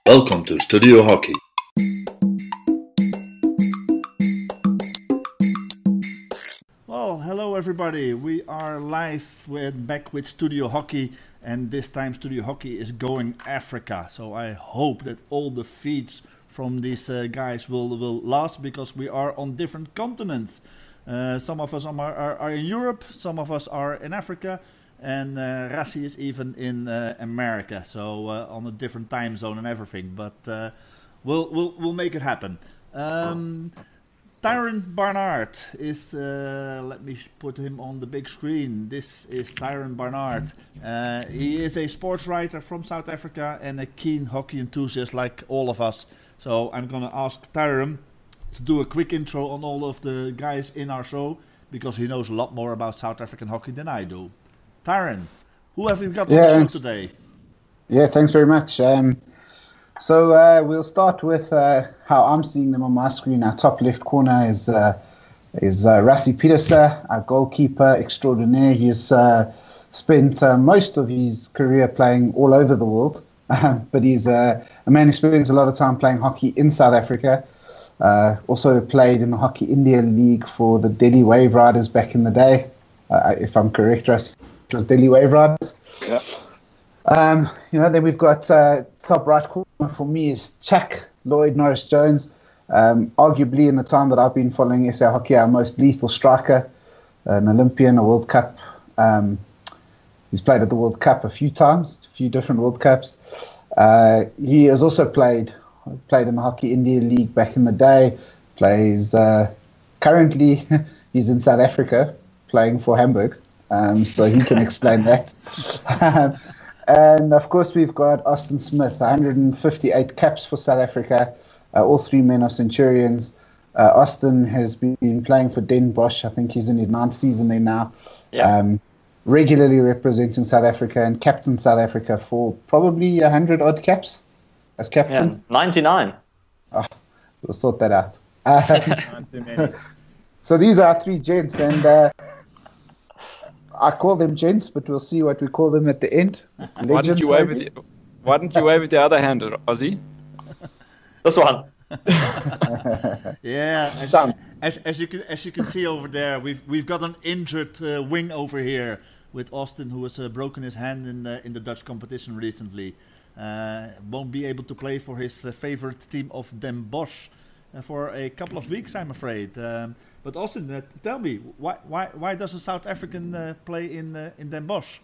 Welcome to Studio Hockey. Well, hello everybody. We are back with Studio Hockey, and this time Studio Hockey is going Africa. So I hope that all the feeds from these guys will last, because we are on different continents. Some of us are in Europe, some of us are in Africa, and Rassi is even in America, so on a different time zone and everything. But we'll make it happen. Tyron Barnard is, let me put him on the big screen. This is Tyron Barnard. He is a sports writer from South Africa and a keen hockey enthusiast like all of us. So I'm going to ask Tyron to do a quick intro on all of the guys in our show, because he knows a lot more about South African hockey than I do. Tyron, who have we got on the show today? Yeah, thanks very much. So we'll start with how I'm seeing them on my screen. Our top left corner is Rassi Pieterse, our goalkeeper extraordinaire. He's spent most of his career playing all over the world, but he's a man who spends a lot of time playing hockey in South Africa. Also played in the Hockey India League for the Delhi Wave Riders back in the day. If I'm correct, Rassi, it was Delhi Wave Riders. Yeah. Then we've got top right corner for me is Chuck Lloyd Norris-Jones. Arguably, in the time that I've been following SA Hockey, our most lethal striker, an Olympian, a World Cup. He's played at the World Cup a few times, a few different World Cups. He has also played in the Hockey India League back in the day. Plays currently, he's in South Africa playing for Hamburg, so he can explain that. And of course, we've got Austin Smith, 158 caps for South Africa. All three men are Centurions. Austin has been playing for Den Bosch. I think he's in his 9th season there now. Yeah. Regularly representing South Africa and captain South Africa for probably 100 odd caps as captain. Yeah, 99. Oh, we'll sort that out. So these are our three gents, and I call them gents, but we'll see what we call them at the end. Why didn't you wave with the other hand, Ozzy? This one. Yeah, as you can see over there, we've got an injured wing over here with Austin, who has broken his hand in the Dutch competition recently. Won't be able to play for his favorite team of Den Bosch for a couple of weeks, I'm afraid. But Austin, tell me, why does a South African play in Den Bosch,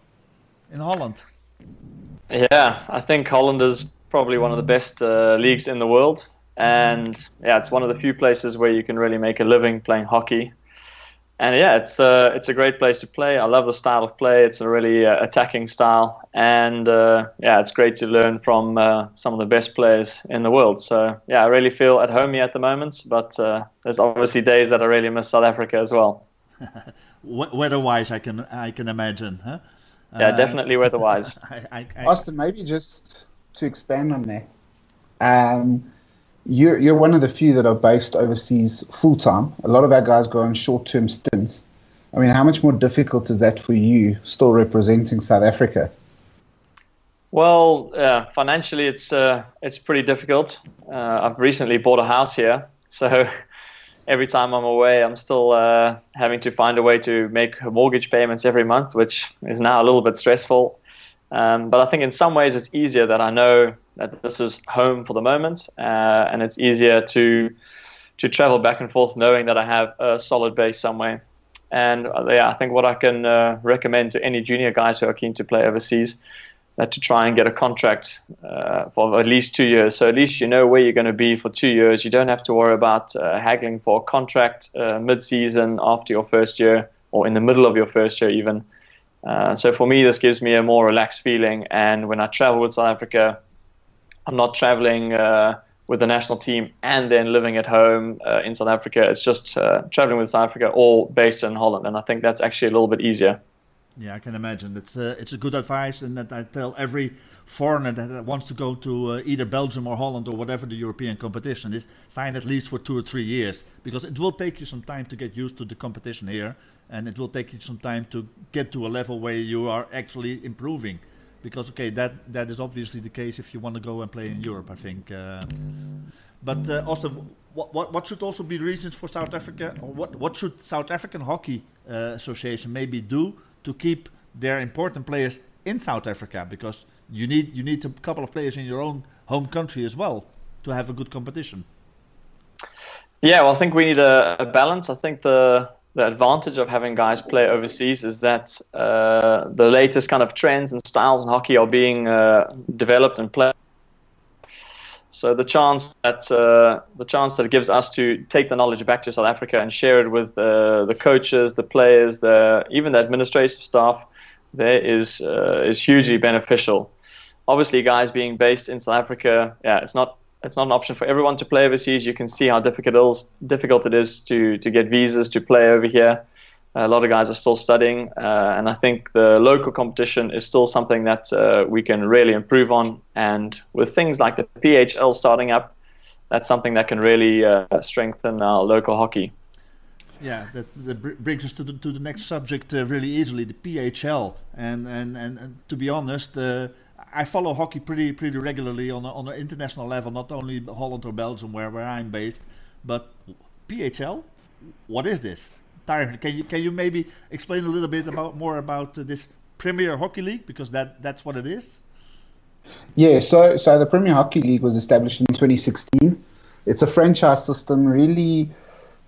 in Holland? Yeah, I think Holland is probably one of the best leagues in the world, and yeah, it's one of the few places where you can really make a living playing hockey. And yeah, it's a great place to play. I love the style of play. It's a really attacking style, and yeah, it's great to learn from some of the best players in the world. So yeah, I really feel at home here at the moment, but there's obviously days that I really miss South Africa as well. Weather-wise, I can imagine, huh? Yeah, definitely weather-wise. Austin, maybe just to expand on that. You're one of the few that are based overseas full-time. A lot of our guys go on short-term stints. I mean, how much more difficult is that for you, still representing South Africa? Well, financially, it's pretty difficult. I've recently bought a house here, so every time I'm away, I'm still having to find a way to make mortgage payments every month, which is now a little bit stressful. But I think in some ways it's easier that I know that this is home for the moment, and it's easier to travel back and forth knowing that I have a solid base somewhere. And yeah, I think what I can recommend to any junior guys who are keen to play overseas, that to try and get a contract for at least 2 years. So at least you know where you're going to be for 2 years. You don't have to worry about haggling for a contract mid-season after your first year, or in the middle of your first year even. So for me, this gives me a more relaxed feeling. And when I travel with South Africa, I'm not traveling with the national team and then living at home in South Africa. It's just traveling with South Africa, all based in Holland. And I think that's actually a little bit easier. Yeah, I can imagine. It's a good advice, and that I tell every foreigner that wants to go to either Belgium or Holland or whatever the European competition is, sign at least for 2 or 3 years, because it will take you some time to get used to the competition here, and it will take you some time to get to a level where you are actually improving. because okay, that is obviously the case if you want to go and play in Europe, I think. But Austin, what should also be reasons for South Africa, or what should South African Hockey Association maybe do to keep their important players in South Africa, because you need a couple of players in your own home country as well to have a good competition. Yeah, well, I think we need a balance. I think the advantage of having guys play overseas is that the latest kind of trends and styles in hockey are being developed and played. So the chance that it gives us to take the knowledge back to South Africa and share it with the coaches, the players, even the administrative staff, there is hugely beneficial. Obviously, guys being based in South Africa, it's not an option for everyone to play overseas. You can see how difficult it is to get visas to play over here. A lot of guys are still studying, and I think the local competition is still something that we can really improve on. And with things like the PHL starting up, that's something that can really strengthen our local hockey. Yeah, that brings us to the next subject really easily, the PHL. And to be honest, I follow hockey pretty regularly on an international level, not only Holland or Belgium where I'm based, but PHL. What is this? Tyron, can you maybe explain a little bit more about this Premier Hockey League, because that's what it is? Yeah, so the Premier Hockey League was established in 2016. It's a franchise system, really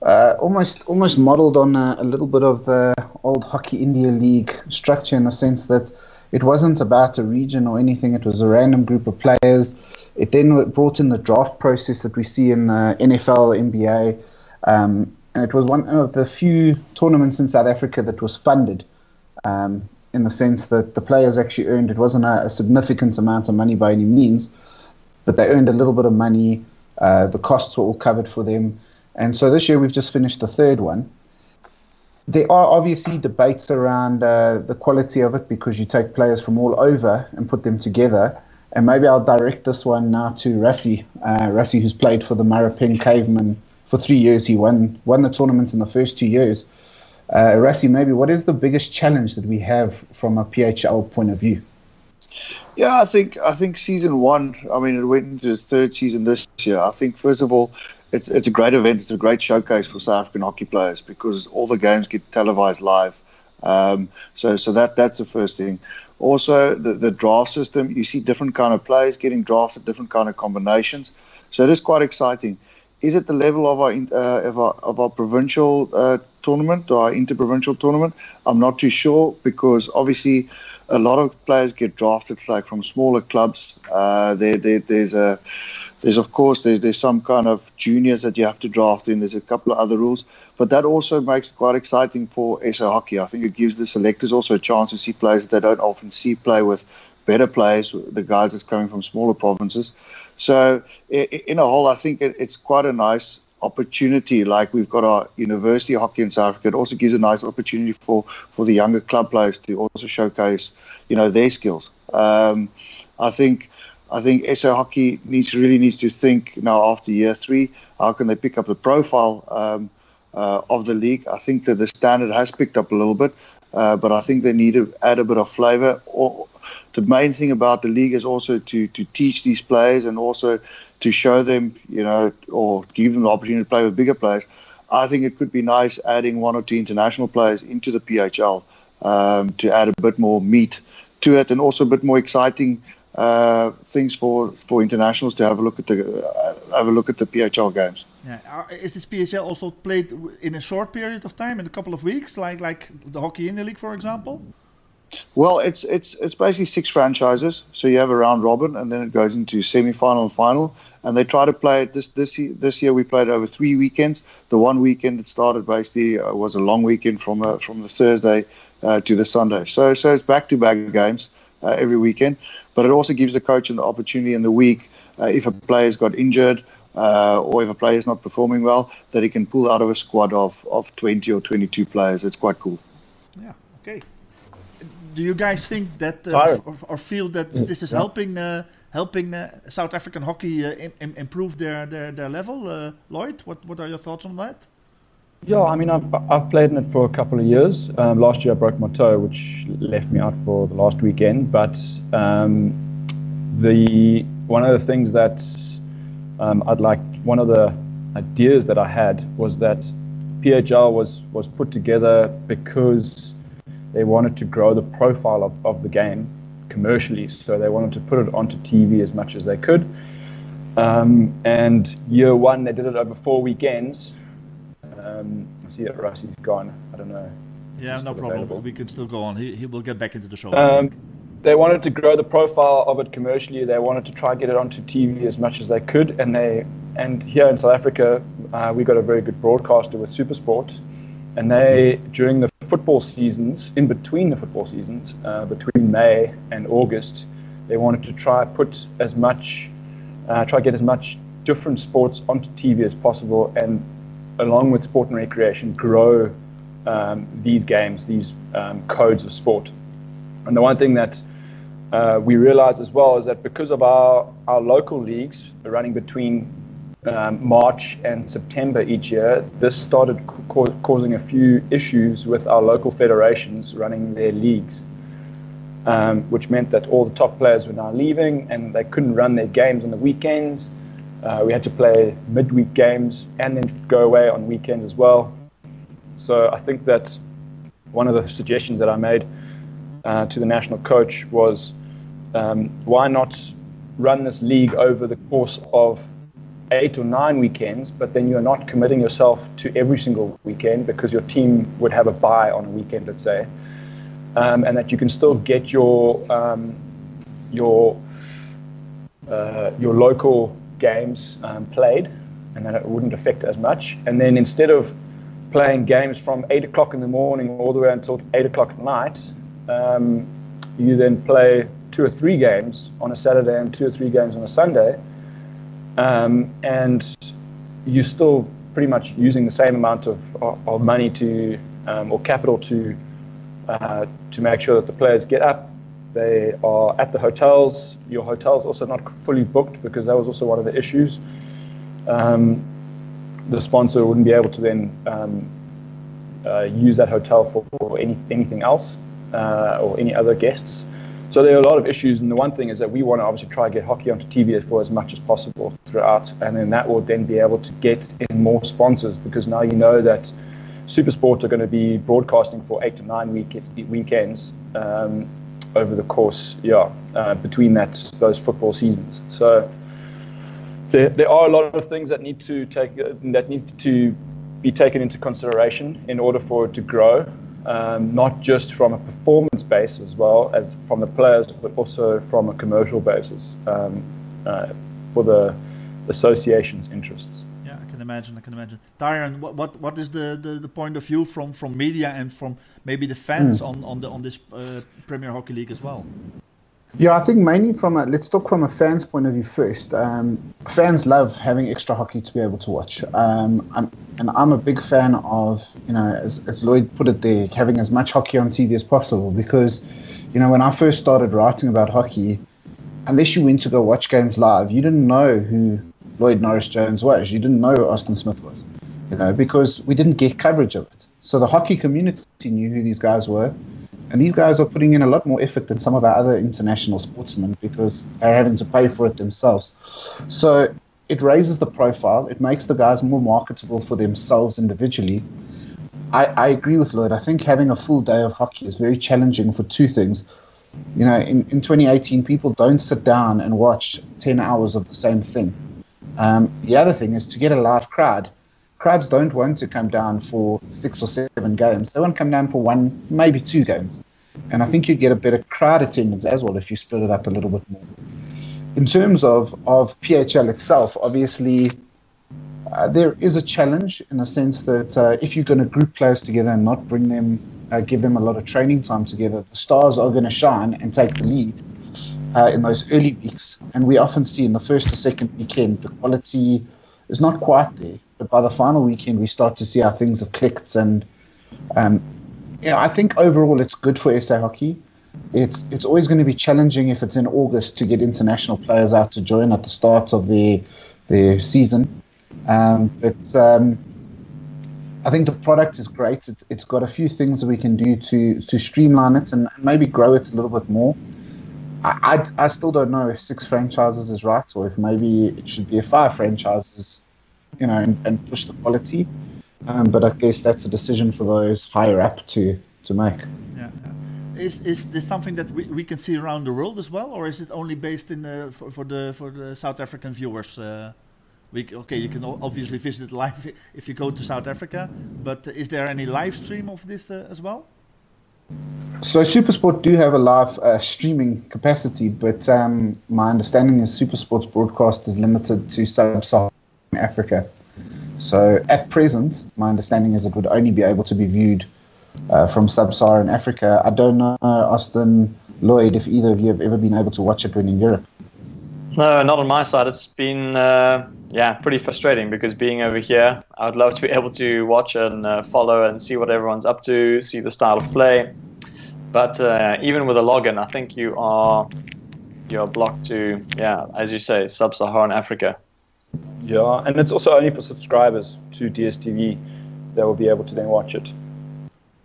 almost modeled on a little bit of the old Hockey India League structure, in the sense that it wasn't about a region or anything. It was a random group of players. It then brought in the draft process that we see in the NFL, NBA, and it was one of the few tournaments in South Africa that was funded, in the sense that the players actually earned, it wasn't a significant amount of money by any means, but they earned a little bit of money. The costs were all covered for them. And so this year we've just finished the third one. There are obviously debates around the quality of it, because you take players from all over and put them together. And maybe I'll direct this one now to Rassie. Rassie, who's played for the Marapeng Cavemen for 3 years. He won the tournament in the first 2 years. Rassie, maybe what is the biggest challenge that we have from a PHL point of view? Yeah, I think season one, I mean, it went into its third season this year. I think, first of all, it's a great event. It's a great showcase for South African hockey players, because all the games get televised live. So that's the first thing. Also, the draft system, you see different kind of players getting drafted, different kind of combinations. So it is quite exciting. Is it the level of our provincial tournament or our interprovincial tournament? I'm not too sure, because obviously a lot of players get drafted like from smaller clubs. There's of course some kind of juniors that you have to draft in. There's a couple of other rules, but that also makes it quite exciting for SA Hockey. I think it gives the selectors also a chance to see players that they don't often see play with better players, the guys that's coming from smaller provinces. So in a whole, I think it's quite a nice opportunity. Like we've got our university hockey in South Africa. It also gives a nice opportunity for the younger club players to also showcase, their skills. I think SA Hockey needs to think now after year 3, how can they pick up the profile of the league. I think that the standard has picked up a little bit, but I think they need to add a bit of flavour. The main thing about the league is also to teach these players and also to show them, or give them the opportunity to play with bigger players. I think it could be nice adding 1 or 2 international players into the PHL to add a bit more meat to it, and also a bit more exciting things for internationals to have a look at the PHL games. Yeah, is this PHL also played in a short period of time, in a couple of weeks, like the Hockey India League, for example? Well, it's basically 6 franchises. So you have a round robin, and then it goes into semi-final and final. And they try to play it this year. We played over 3 weekends. The one weekend it started basically was a long weekend from the Thursday to the Sunday. So it's back-to-back games every weekend. But it also gives the coach an opportunity in the week, if a player's got injured or if a player's not performing well, that he can pull out of a squad of 20 or 22 players. It's quite cool. Yeah. Okay. Do you guys think that or feel that this is helping South African hockey improve their level? Lloyd, what are your thoughts on that? Yeah, I mean, I've played in it for a couple of years. Last year I broke my toe, which left me out for the last weekend. But one of the things that one of the ideas that I had was that PHL was put together because they wanted to grow the profile of the game commercially. So they wanted to put it onto TV as much as they could. And year one, they did it over 4 weekends. I see that Rusty's gone. I don't know. Yeah, no problem. Available. We can still go on. He will get back into the show. They wanted to grow the profile of it commercially. They wanted to try and get it onto TV as much as they could. And here in South Africa, we got a very good broadcaster with SuperSport. And they, during the football seasons, in between the football seasons, between May and August, they wanted to try get as much different sports onto TV as possible, and along with sport and recreation, grow these games, these codes of sport. And the one thing that we realized as well is that because of our local leagues running between March and September each year, this started causing a few issues with our local federations running their leagues, which meant that all the top players were now leaving and they couldn't run their games on the weekends. We had to play midweek games and then go away on weekends as well. So I think that one of the suggestions that I made to the national coach was, why not run this league over the course of 8 or 9 weekends, but then you're not committing yourself to every single weekend because your team would have a bye on a weekend, let's say, and that you can still get your local games played, and that it wouldn't affect as much. And then instead of playing games from 8 o'clock in the morning all the way until 8 o'clock at night, you then play 2 or 3 games on a Saturday and 2 or 3 games on a Sunday, and you're still pretty much using the same amount of money to or capital to make sure that the players get up. They are at the hotels. Your hotel's also not fully booked because that was also one of the issues. The sponsor wouldn't be able to then use that hotel for anything else or any other guests. So there are a lot of issues, and the one thing is that we want to obviously try and get hockey onto TV for as much as possible throughout, and then that will then be able to get in more sponsors, because now you know that SuperSport are going to be broadcasting for 8 to 9 weekends over the course, between those football seasons. So there are a lot of things that need to be taken into consideration in order for it to grow. Not just from a performance base as well as from the players, but also from a commercial basis for the association's interests. Yeah, I can imagine. Darren, what is the point of view from media and from maybe the fans on this Premier Hockey League as well? Yeah, I think mainly let's talk from a fan's point of view first. Fans love having extra hockey to be able to watch. I'm a big fan of, as Lloyd put it there, having as much hockey on TV as possible, because, when I first started writing about hockey, unless you went to go watch games live, you didn't know who Lloyd Norris-Jones was. You didn't know who Austin Smith was, because we didn't get coverage of it. So the hockey community knew who these guys were. And these guys are putting in a lot more effort than some of our other international sportsmen because they're having to pay for it themselves. So it raises the profile. It makes the guys more marketable for themselves individually. I agree with Lloyd. I think having a full day of hockey is very challenging for 2 things. In 2018, people don't sit down and watch 10 hours of the same thing. The other thing is to get a live crowd. Crowds don't want to come down for 6 or 7 games. They want to come down for 1, maybe 2 games. And I think you'd get a better crowd attendance as well if you split it up a little bit more. In terms of PHL itself, obviously, there is a challenge in the sense that if you're going to group players together and not bring them, give them a lot of training time together, the stars are going to shine and take the lead in those early weeks. And we often see in the first or second weekend, the quality is not quite there. But by the final weekend, we start to see how things have clicked. And I think overall it's good for SA Hockey. It's always going to be challenging if it's in August to get international players out to join at the start of their season. But I think the product is great. It's got a few things that we can do to streamline it and maybe grow it a little bit more. I still don't know if 6 franchises is right, or if maybe it should be 5 franchises, and push the quality. But I guess that's a decision for those higher up to make. Yeah. Is this something that we can see around the world as well, or is it only based in for the South African viewers? You can obviously visit live if you go to South Africa, but is there any live stream of this as well? So SuperSport do have a live streaming capacity, but my understanding is SuperSport's broadcast is limited to Sub-Saharan Africa. So at present, my understanding is it would only be able to be viewed from Sub-Saharan Africa. I don't know, Austin, Lloyd, if either of you have ever been able to watch it when in Europe. No, not on my side. It's been pretty frustrating, because being over here, I would love to be able to watch and follow and see what everyone's up to, see the style of play. But even with a login, I think you're blocked to, as you say, Sub-Saharan Africa. Yeah, and it's also only for subscribers to DSTV that will be able to then watch it.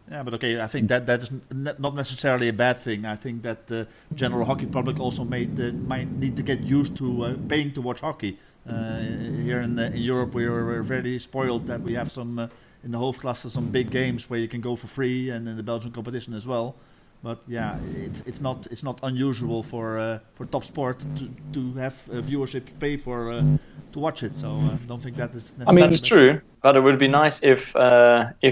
Yeah, but okay, I think that is not necessarily a bad thing. I think that the general hockey public also might need to get used to paying to watch hockey. Here in Europe, we're very spoiled that we have some in the Hoofdklasse some big games where you can go for free, and in the Belgian competition as well. But yeah, it's not unusual for top sport to have viewership pay for to watch it. So I don't think that is necessary. I mean, it's true, but it would be nice if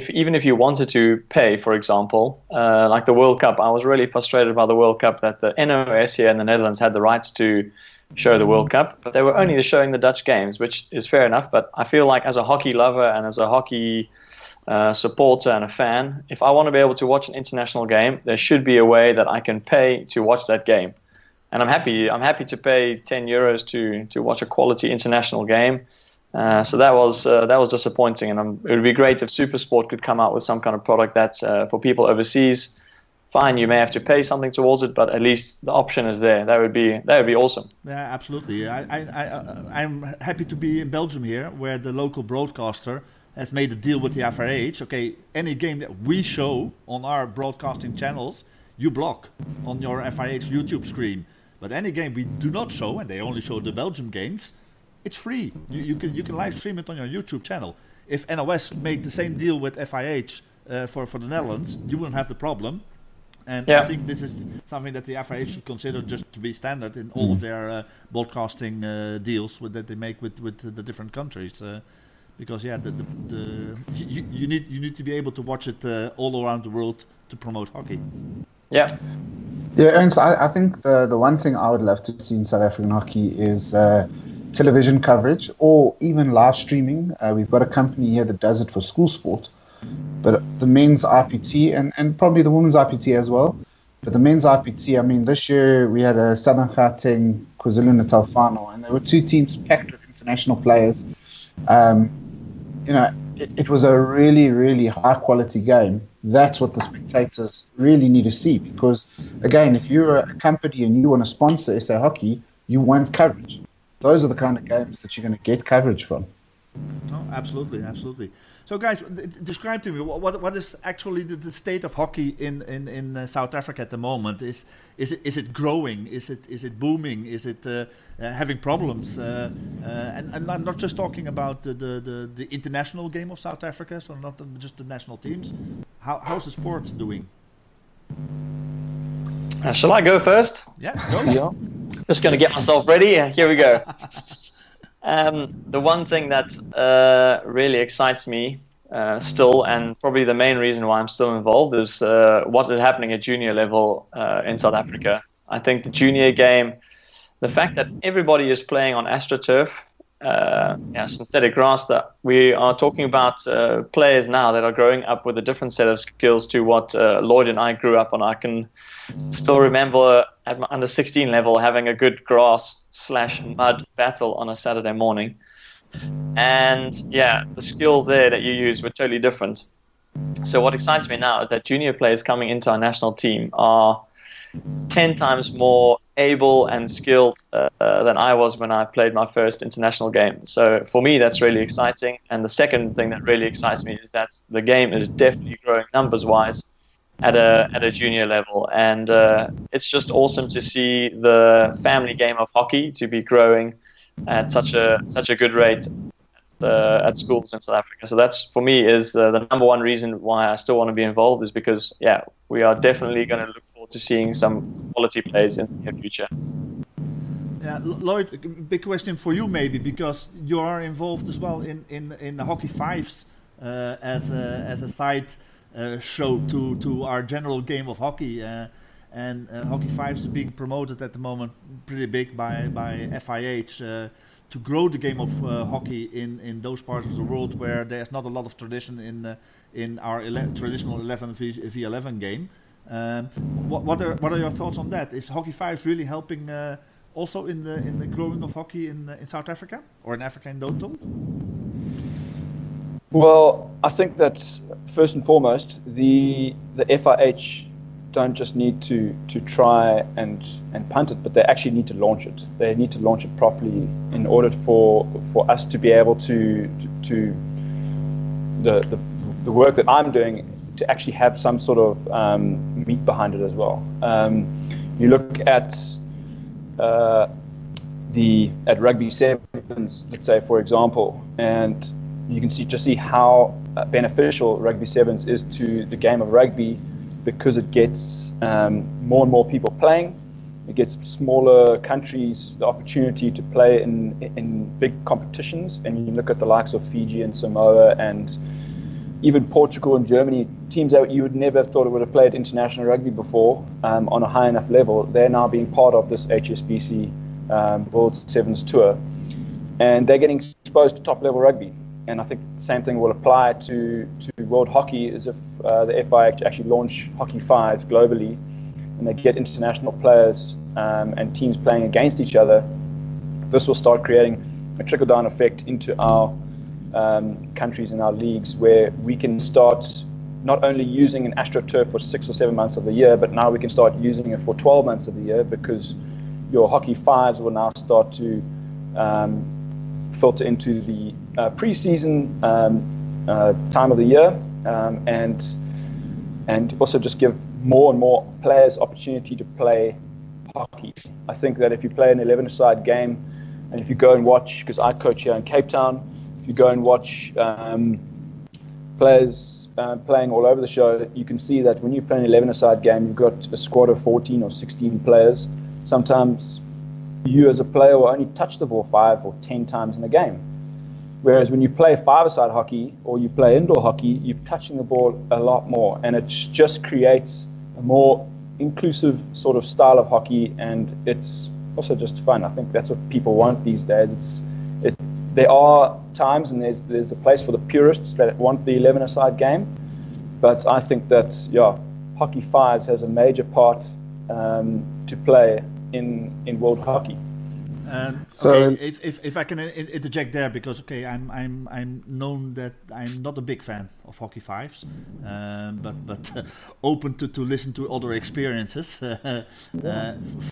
even if you wanted to pay, for example, like the World Cup. I was really frustrated by the World Cup that the NOS here in the Netherlands had the rights to show the World Cup, but they were only showing the Dutch games, which is fair enough. But I feel like as a hockey lover and as a hockey supporter and a fan, if I want to be able to watch an international game, there should be a way that I can pay to watch that game. And I'm happy to pay €10 to watch a quality international game. So that was disappointing, and it would be great if SuperSport could come out with some kind of product that's for people overseas. Fine, you may have to pay something towards it, but at least the option is there. That would be awesome. Yeah, absolutely. I'm happy to be in Belgium here, where the local broadcaster has made a deal with the FRH. Okay, any game that we show on our broadcasting channels, you block on your FIH YouTube screen. But any game we do not show, and they only show the Belgium games, it's free. You can live stream it on your YouTube channel. If NOS made the same deal with FIH for the Netherlands, you wouldn't have the problem. And I think this is something that the FIH should consider just to be standard in all of their broadcasting deals that they make with the different countries. Because you need to be able to watch it all around the world to promote hockey. Yeah. Yeah, and so I think the one thing I would love to see in South African hockey is television coverage or even live streaming. We've got a company here that does it for school sport, but the men's IPT and probably the women's IPT as well. But the men's IPT, I mean, this year we had a Southern Gauteng KwaZulu-Natal final, and there were 2 teams packed with international players. It was a really, really high-quality game. That's what the spectators really need to see, because, again, if you're a company and you want to sponsor SA Hockey, you want coverage. Those are the kind of games that you're going to get coverage from. Oh, absolutely, absolutely. So, guys, describe to me what is actually the state of hockey in South Africa at the moment. Is it growing? Is it booming? Is it having problems? And I'm not just talking about the international game of South Africa, so not just the national teams. How's the sport doing? Shall I go first? Yeah, go. Yeah. Just going to get myself ready. Here we go. The one thing that really excites me still, and probably the main reason why I'm still involved, is what is happening at junior level in South Africa. I think the junior game, the fact that everybody is playing on AstroTurf, synthetic grass, that we are talking about players now that are growing up with a different set of skills to what Lloyd and I grew up on. I can still remember at my under 16 level having a good grass/mud battle on a Saturday morning. And the skills there that you use were totally different. So what excites me now is that junior players coming into our national team are 10 times more able and skilled than I was when I played my first international game. So for me, that's really exciting. And the second thing that really excites me is that the game is definitely growing numbers-wise at a junior level. And it's just awesome to see the family game of hockey to be growing at such a good rate at schools in South Africa. So that's, for me, is the number one reason why I still want to be involved, is because, yeah, we are definitely going to look forward to seeing some quality plays in the near future. Yeah, Lloyd, a big question for you maybe, because you are involved as well in the Hockey Fives as a side show to our general game of hockey. And Hockey Fives is being promoted at the moment pretty big by FIH to grow the game of hockey in those parts of the world where there's not a lot of tradition in our traditional 11v11 game. What are your thoughts on that? Is Hockey Fives really helping also in the growing of hockey in South Africa, or in Africa in total? Well, I think that first and foremost, the FIH don't just need to try and punt it, but they actually need to launch it. They need to launch it properly in order for us to be able to the work that I'm doing to actually have some sort of meat behind it as well. You look at rugby sevens, let's say, for example, and you can see how beneficial rugby sevens is to the game of rugby, because it gets more and more people playing. It gets smaller countries the opportunity to play in big competitions. And you look at the likes of Fiji and Samoa and even Portugal and Germany, teams that you would never have thought would have played international rugby before on a high enough level. They're now being part of this HSBC World Sevens Tour, and they're getting exposed to top level rugby. And I think the same thing will apply to World Hockey, as if the FI actually launch Hockey Fives globally, and they get international players and teams playing against each other. This will start creating a trickle-down effect into our countries and our leagues, where we can start not only using an AstroTurf for 6 or 7 months of the year, but now we can start using it for 12 months of the year, because your Hockey Fives will now start to filter into the pre-season time of the year, and also just give more and more players opportunity to play hockey. I think that if you play an 11-a-side game, and if you go and watch, because I coach here in Cape Town, if you go and watch players playing all over the show, you can see that when you play an 11-a-side game, you've got a squad of 14 or 16 players. Sometimes you as a player will only touch the ball 5 or 10 times in a game. Whereas when you play 5-a-side hockey or you play indoor hockey, you're touching the ball a lot more, and it just creates a more inclusive sort of style of hockey, and it's also just fun. I think that's what people want these days. There are times, and there's a place for the purists that want the 11-a-side game, but I think that Hockey Fives has a major part to play in world hockey. If I can interject there, because I'm known that I'm not a big fan of Hockey Fives, but open to listen to other experiences.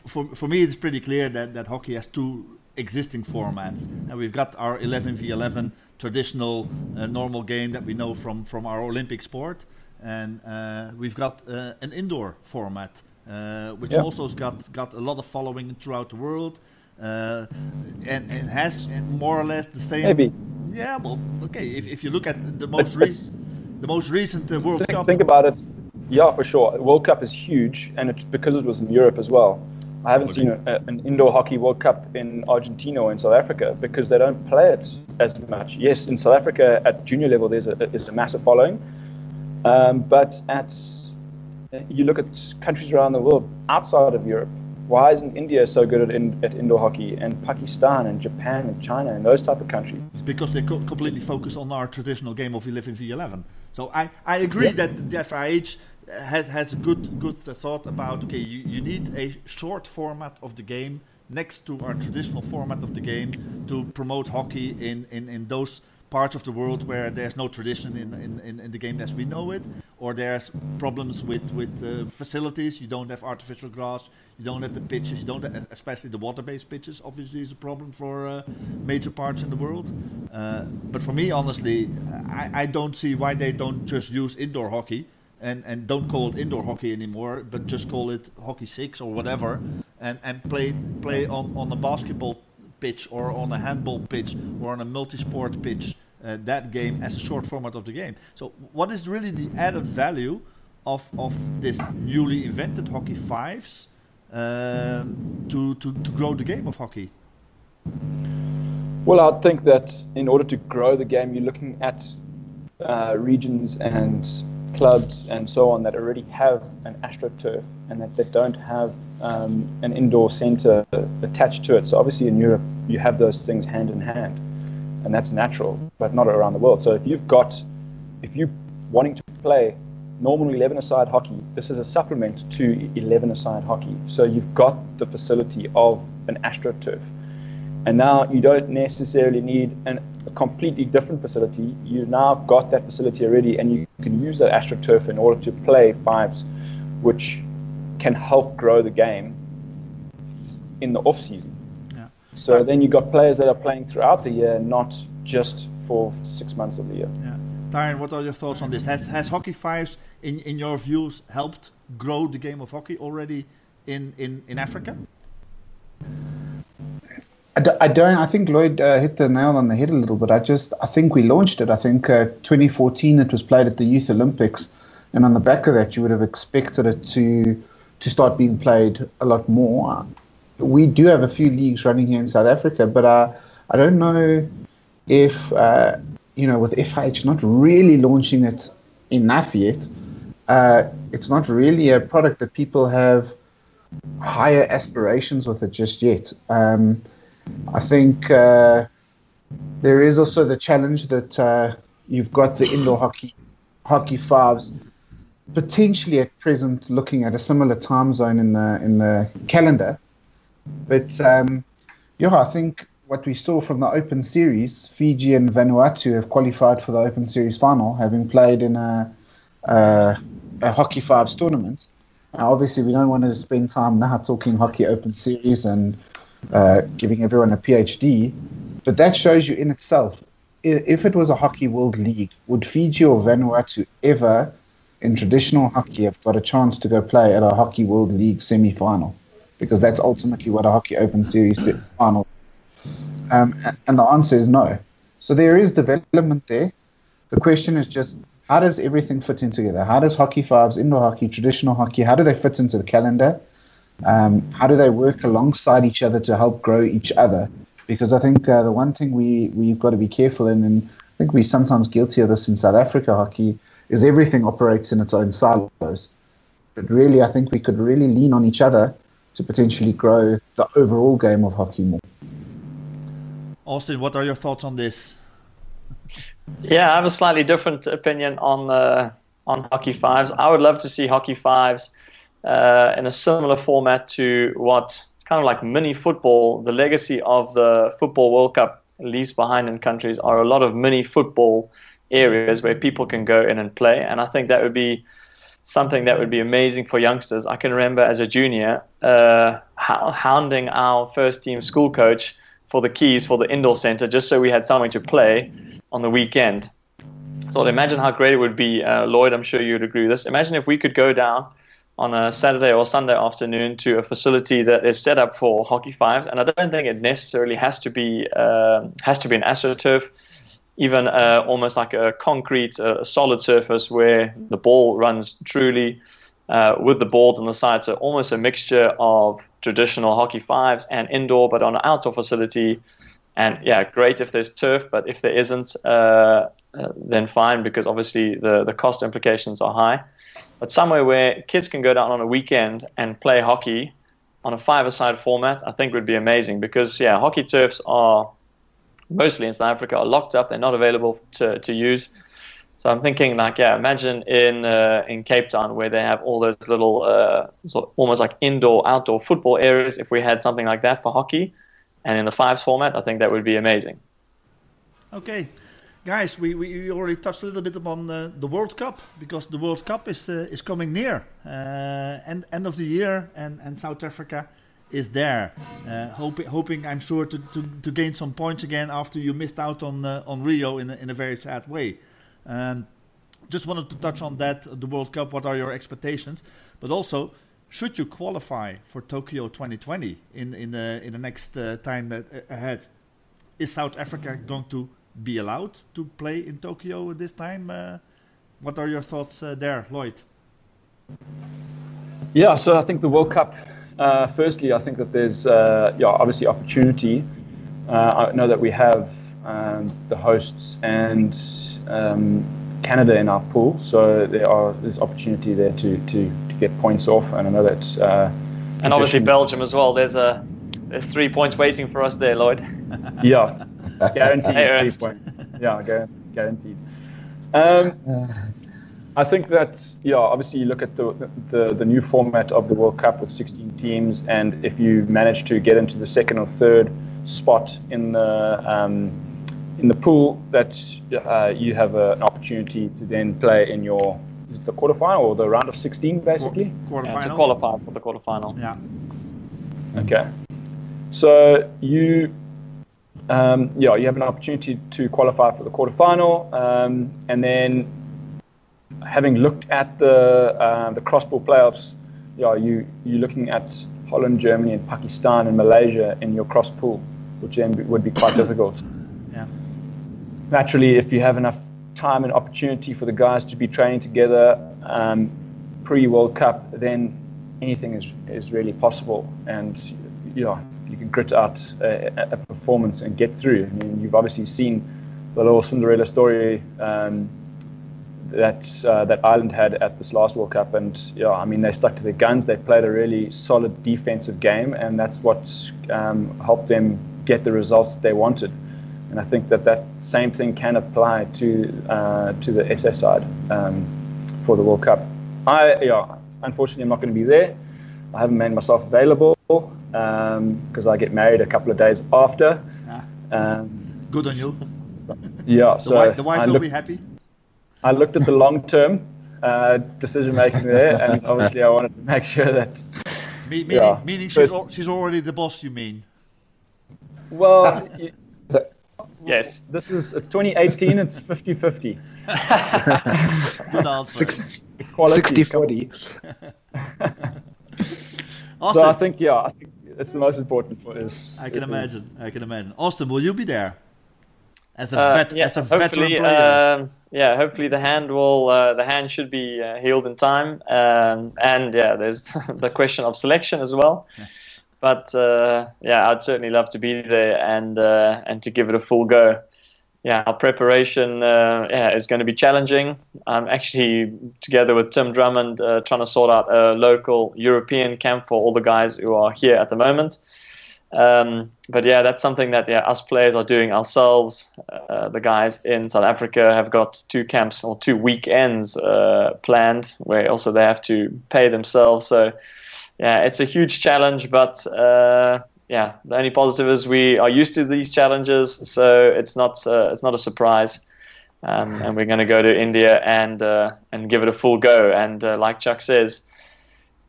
For me, it's pretty clear that hockey has two existing formats, and we've got our 11v11 traditional normal game that we know from our Olympic sport, and we've got an indoor format which also has got a lot of following throughout the world. And has more or less the same. Maybe. Yeah, well, okay. If you look at the most recent World Cup. Think about it. Yeah, for sure. World Cup is huge, and it's because it was in Europe as well. I haven't seen an indoor hockey World Cup in Argentina or in South Africa, because they don't play it as much. Yes, in South Africa at junior level there's a massive following, but you look at countries around the world outside of Europe. Why isn't India so good at indoor hockey, and Pakistan and Japan and China and those type of countries? Because they completely focus on our traditional game of 11v11. So I agree that the FIH has a good thought about, you need a short format of the game next to our traditional format of the game to promote hockey in those parts of the world where there's no tradition in the game as we know it, or there's problems with facilities. You don't have artificial grass, you don't have the pitches, you don't have, especially the water-based pitches. Obviously, is a problem for major parts in the world. But for me, honestly, I don't see why they don't just use indoor hockey. And don't call it indoor hockey anymore, but just call it hockey 6 or whatever, and play on a basketball pitch or on a handball pitch or on a multi-sport pitch, that game as a short format of the game. So what is really the added value of this newly invented hockey 5s to grow the game of hockey? Well, I think that in order to grow the game, you're looking at regions and clubs and so on that already have an AstroTurf and that they don't have an indoor center attached to it. So obviously in Europe you have those things hand in hand, and that's natural, but not around the world. So if you're wanting to play normal 11-a-side hockey, this is a supplement to 11-a-side hockey. So you've got the facility of an AstroTurf, and now you don't necessarily need a completely different facility. You've now got that facility already, and you can use that AstroTurf in order to play 5s, which can help grow the game in the off season. Yeah. So then you've got players that are playing throughout the year, not just for 6 months of the year. Yeah. Tyron, what are your thoughts on this? Has Hockey 5s, in your views, helped grow the game of hockey already in Africa? I don't. I think Lloyd hit the nail on the head a little bit. I think we launched it. I think 2014 it was played at the Youth Olympics, and on the back of that, you would have expected it to start being played a lot more. We do have a few leagues running here in South Africa, but I don't know if with FIH not really launching it enough yet, it's not really a product that people have higher aspirations with it just yet. I think there is also the challenge that you've got the indoor hockey 5s potentially at present looking at a similar time zone in the calendar, but I think what we saw from the Open Series, Fiji and Vanuatu have qualified for the Open Series final, having played in a Hockey 5s tournament. Now, obviously, we don't want to spend time now talking Hockey Open Series and giving everyone a PhD, but that shows you in itself, if it was a Hockey World League, would Fiji or Vanuatu ever, in traditional hockey, have got a chance to go play at a Hockey World League semi-final? Because that's ultimately what a Hockey Open Series final is. And the answer is no. So there is development there. The question is just, how does everything fit in together? How does Hockey 5s, indoor hockey, traditional hockey, how do they fit into the calendar? How do they work alongside each other to help grow each other? Because I think the one thing we've got to be careful in, and I think we're sometimes guilty of this in South Africa hockey, is everything operates in its own silos. But really, I think we could really lean on each other to potentially grow the overall game of hockey more. Austin, what are your thoughts on this? Yeah, I have a slightly different opinion on Hockey 5s. I would love to see Hockey 5s in a similar format to what kind of like mini football. The legacy of the Football World Cup leaves behind in countries are a lot of mini football areas where people can go in and play, and I think that would be something that would be amazing for youngsters. I can remember as a junior hounding our first team school coach for the keys for the indoor center just so we had somewhere to play on the weekend. So imagine how great it would be, Lloyd, I'm sure you'd agree with this. Imagine if we could go down on a Saturday or Sunday afternoon to a facility that is set up for Hockey 5s, and I don't think it necessarily has to be an AstroTurf, even almost like a concrete, solid surface where the ball runs truly with the balls on the side. So almost a mixture of traditional Hockey 5s and indoor, but on an outdoor facility. And yeah, great if there's turf, but if there isn't, then fine, because obviously the cost implications are high. But somewhere where kids can go down on a weekend and play hockey on a 5-a-side format, I think would be amazing, because yeah, hockey turfs are mostly in South Africa are locked up; they're not available to use. So I'm thinking like, yeah, imagine in Cape Town where they have all those little sort of almost like indoor-outdoor football areas. If we had something like that for hockey, and in the 5s format, I think that would be amazing. Okay. Guys, we already touched a little bit upon the World Cup, because the World Cup is coming near, end of the year, and South Africa is there, hoping I'm sure to gain some points again after you missed out on Rio in a very sad way. Just wanted to touch on that, the World Cup. What are your expectations? But also, should you qualify for Tokyo 2020 in the next time ahead, is South Africa going to be allowed to play in Tokyo this time? What are your thoughts there, Lloyd? Yeah, so I think the World Cup, firstly, I think that there's obviously opportunity. I know that we have the hosts and Canada in our pool, so there's opportunity there to get points off, and I know that and obviously Belgium as well. There's 3 points waiting for us there, Lloyd. Yeah, guaranteed 3 points. Yeah, guaranteed. I think that obviously you look at the new format of the World Cup with 16 teams, and if you manage to get into the second or third spot in the pool, that you have an opportunity to then play in your, is it the quarterfinal or the round of 16 basically? Quarterfinal. To qualify for the quarterfinal. Yeah. Okay. So you have an opportunity to qualify for the quarterfinal, and then having looked at the cross-pool playoffs, you're looking at Holland, Germany, and Pakistan and Malaysia in your cross-pool, which then would be quite difficult. Yeah. Naturally, if you have enough time and opportunity for the guys to be training together pre-World Cup, then anything is really possible, and you can grit out a performance and get through. I mean, you've obviously seen the little Cinderella story that Ireland had at this last World Cup, and they stuck to their guns. They played a really solid defensive game, and that's what helped them get the results that they wanted. And I think that same thing can apply to the SS side for the World Cup. Unfortunately, I'm not going to be there. I haven't made myself available because I get married a couple of days after. Good on you. Yeah, the wife will be happy. I looked at the long-term decision making there, and obviously I wanted to make sure that. Meaning she's already the boss. You mean? Well. Yes. It's 2018. It's 50-50. Good answer. 60-40. Austin, so I think it's the most important for us. I can imagine. Austin, will you be there? As a veteran player. Hopefully the hand should be healed in time, and there's the question of selection as well. Yeah. But I'd certainly love to be there and to give it a full go. Yeah, our preparation is going to be challenging. I'm actually together with Tim Drummond trying to sort out a local European camp for all the guys who are here at the moment. But that's something that us players are doing ourselves. The guys in South Africa have got 2 camps or 2 weekends planned, where also they have to pay themselves. So it's a huge challenge, but the only positive is we are used to these challenges, so it's not a surprise. And we're going to go to India and give it a full go. And like Chuck says,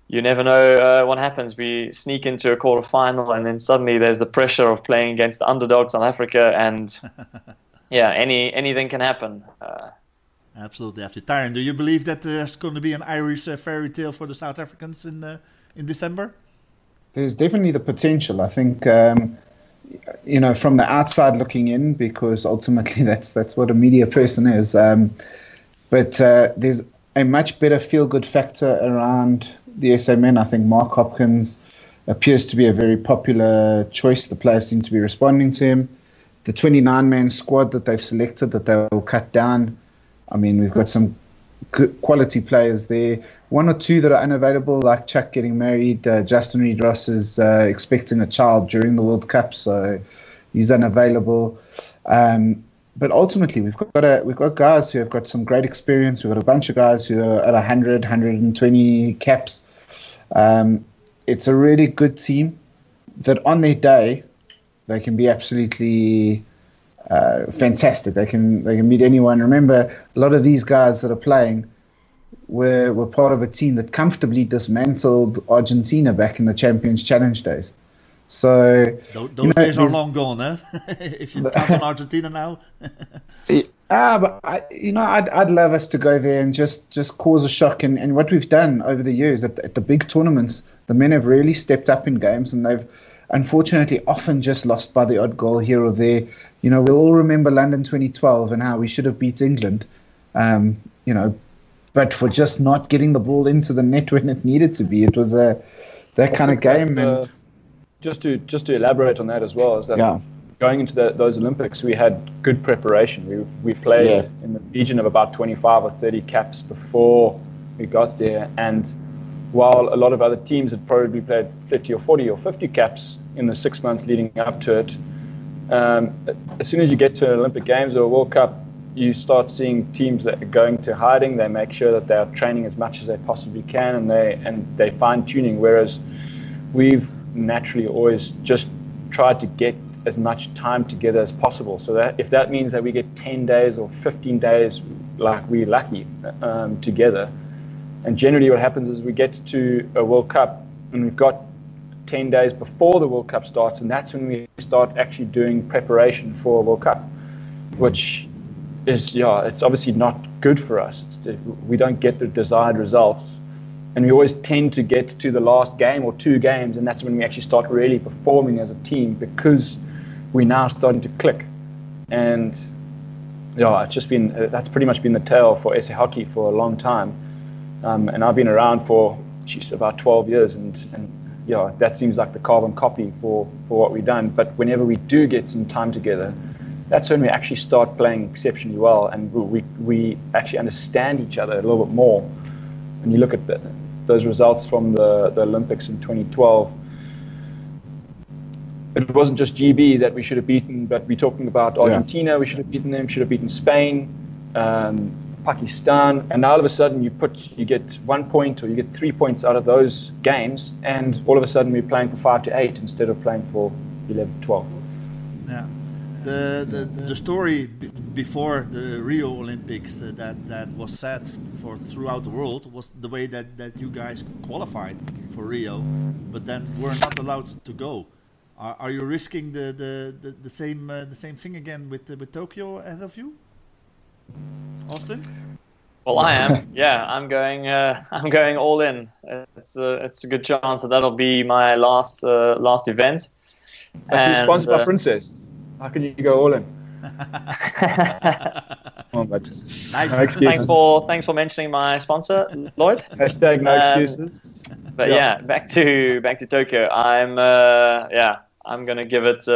you never know what happens. We sneak into a quarterfinal, and then suddenly there's the pressure of playing against the underdog South Africa, and anything can happen. Absolutely. Tyron, do you believe that there's going to be an Irish fairy tale for the South Africans in December? There's definitely the potential. I think, from the outside looking in, because ultimately that's what a media person is. But there's a much better feel-good factor around the SA men. I think Mark Hopkins appears to be a very popular choice. The players seem to be responding to him. The 29-man squad that they've selected, that they will cut down. I mean, we've got some good quality players there. 1 or 2 that are unavailable, like Chuck getting married. Justin Reid-Ross is expecting a child during the World Cup, so he's unavailable. But ultimately, we've got guys who have got some great experience. We've got a bunch of guys who are at 100, 120 caps. It's a really good team that on their day, they can be absolutely fantastic. They can beat anyone. Remember, a lot of these guys that are playing were part of a team that comfortably dismantled Argentina back in the Champions Challenge days. So those days are long gone, eh? If you count on Argentina now. But I'd love us to go there and just cause a shock. And what we've done over the years at the big tournaments, the men have really stepped up in games, and they've unfortunately often just lost by the odd goal here or there. We'll all remember London 2012 and how we should have beat England. But for just not getting the ball into the net when it needed to be. It was that kind of game. And just to elaborate on that as well, is that going into those Olympics, we had good preparation. We played in the region of about 25 or 30 caps before we got there. And while a lot of other teams had probably played 30 or 40 or 50 caps in the 6 months leading up to it, as soon as you get to an Olympic Games or a World Cup, you start seeing teams that are going to hiding. They make sure that they are training as much as they possibly can, and they fine tuning. Whereas we've naturally always just tried to get as much time together as possible. So that if that means that we get 10 days or 15 days, like we're lucky, together. And generally, what happens is we get to a World Cup and we've got 10 days before the World Cup starts, and that's when we start actually doing preparation for a World Cup, which is, it's obviously not good for us. We don't get the desired results, and we always tend to get to the last game or two games, and that's when we actually start really performing as a team, because we're now starting to click. And it's just been, that's pretty much been the tale for SA Hockey for a long time. And I've been around for about 12 years, and that seems like the carbon copy for what we've done. But whenever we do get some time together, that's when we actually start playing exceptionally well, and we actually understand each other a little bit more. When you look at those results from the Olympics in 2012, it wasn't just GB that we should have beaten, but we're talking about Argentina. We should have beaten them. Should have beaten Spain, Pakistan, and now all of a sudden you get 1 point or you get 3 points out of those games, and all of a sudden we're playing for 5 to 8 instead of playing for 11, 12. Yeah. The story before the Rio Olympics that was set for throughout the world was the way that you guys qualified for Rio, but then were not allowed to go. Are you risking the same thing again with Tokyo ahead of you, Austin? Well, I am. Yeah, I'm going all in. It's a good chance that'll be my last event. But you're sponsored by Princess. How can you go all in? Nice. No Thanks for mentioning my sponsor, Lloyd. Hashtag no excuses. But back to Tokyo. I'm gonna give it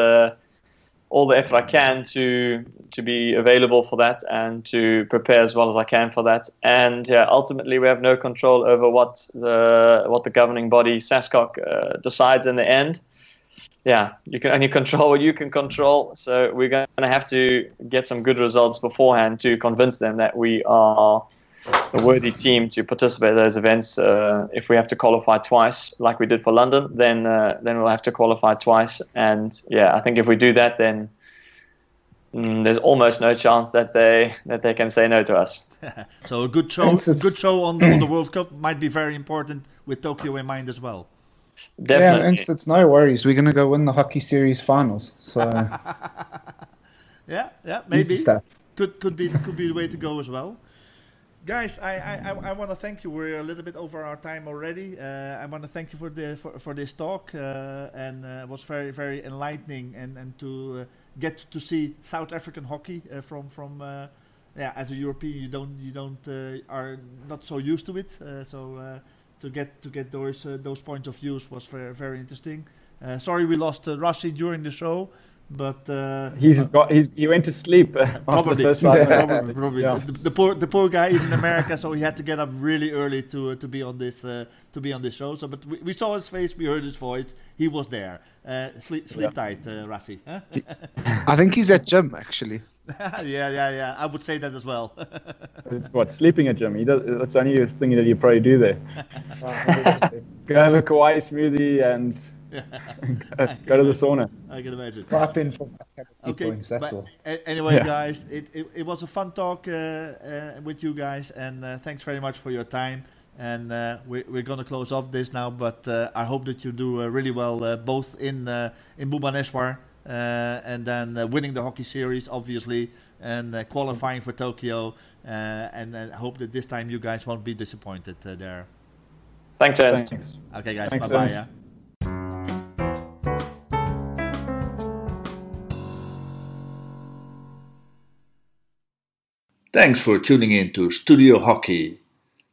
all the effort I can to be available for that and to prepare as well as I can for that. And ultimately we have no control over what the governing body SASCOC decides in the end. Yeah, you can only control what you can control. So we're going to have to get some good results beforehand to convince them that we are a worthy team to participate in those events. If we have to qualify twice, like we did for London, then we'll have to qualify twice. And I think if we do that, then there's almost no chance that they can say no to us. So a good show on the World Cup might be very important with Tokyo in mind as well. Definitely. Yeah, Instance, no worries. We're going to go win the Hockey Series finals. So yeah, maybe could be the way to go as well. Guys, I want to thank you. We're a little bit over our time already. I want to thank you for this talk, and it was very, very enlightening, and to get to see South African hockey from as a European, you don't are not so used to it. To get those points of views was very, very interesting. Sorry we lost Rassi during the show, but he went to sleep after the first 5 minutes. Probably. Yeah. The poor guy is in America, so he had to get up really early to be on this show. So, but we saw his face, we heard his voice. He was there. Sleep tight, Rassi. Huh? I think he's at gym actually. Yeah. I would say that as well. What, sleeping at gym? That's the only thing that you probably do there. Go have a Kauai smoothie and Go to the sauna. I can imagine. Pipe in for Okay, points, that's but all. Anyway, Yeah. guys, it was a fun talk with you guys, and thanks very much for your time. And we're going to close off this now, but I hope that you do really well, both in Bhubaneswar and then winning the hockey series, obviously, and qualifying for Tokyo. And I hope that this time you guys won't be disappointed there. Thanks, Ernst. Thanks. Okay, guys, Thanks, bye-bye. Ernst. Yeah? Thanks for tuning in to Studio Hockey.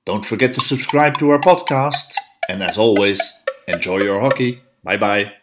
Don't forget to subscribe to our podcast. And as always, enjoy your hockey. Bye bye.